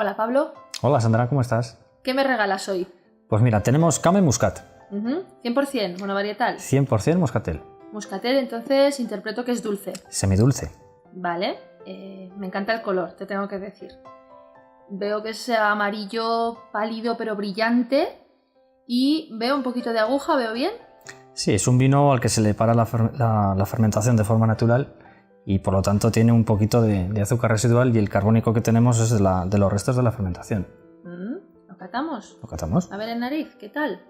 Hola, Pablo. Hola, Sandra, ¿cómo estás? ¿Qué me regalas hoy? Pues mira, tenemos Came Muscat. 100%, monovarietal. 100% moscatel. Moscatel, entonces interpreto que es dulce. Semidulce. Vale. Me encanta el color, te tengo que decir. Veo que es amarillo pálido pero brillante. Y veo un poquito de aguja, ¿veo bien? Sí, es un vino al que se le para la fermentación de forma natural y por lo tanto tiene un poquito de azúcar residual y el carbónico que tenemos es de los restos de la fermentación. ¿Lo catamos? ¿Lo catamos? A ver el nariz, ¿qué tal?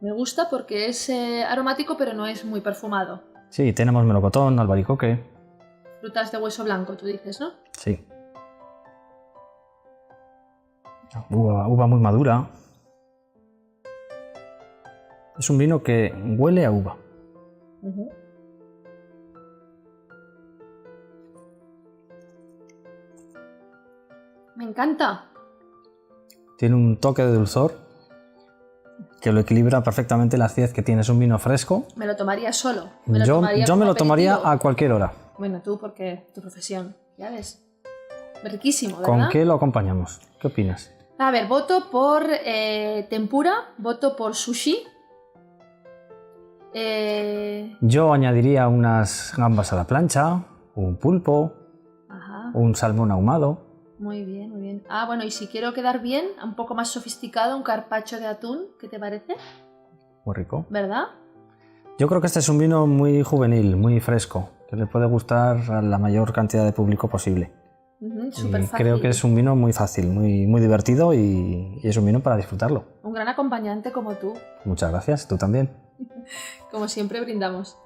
Me gusta porque es aromático pero no es muy perfumado. Sí, tenemos melocotón, albaricoque. Frutas de hueso blanco, tú dices, ¿no? Sí. Uva muy madura. Es un vino que huele a uva. Me encanta. Tiene un toque de dulzor que lo equilibra perfectamente la acidez que tiene. Es un vino fresco. Me lo tomaría solo. Yo me lo tomaría a cualquier hora. Bueno, tú porque tu profesión, ya ves. Riquísimo, ¿verdad? ¿Con qué lo acompañamos? ¿Qué opinas? A ver, voto por tempura, voto por sushi. Yo añadiría unas gambas a la plancha, un pulpo, un salmón ahumado. Muy bien, muy bien. Ah, bueno, y si quiero quedar bien, un poco más sofisticado, un carpaccio de atún, ¿qué te parece? Muy rico. ¿Verdad? Yo creo que este es un vino muy juvenil, muy fresco, que le puede gustar a la mayor cantidad de público posible. Súper fácil. Creo que es un vino muy fácil, muy divertido y es un vino para disfrutarlo. Un gran acompañante como tú. Muchas gracias, tú también. Como siempre brindamos.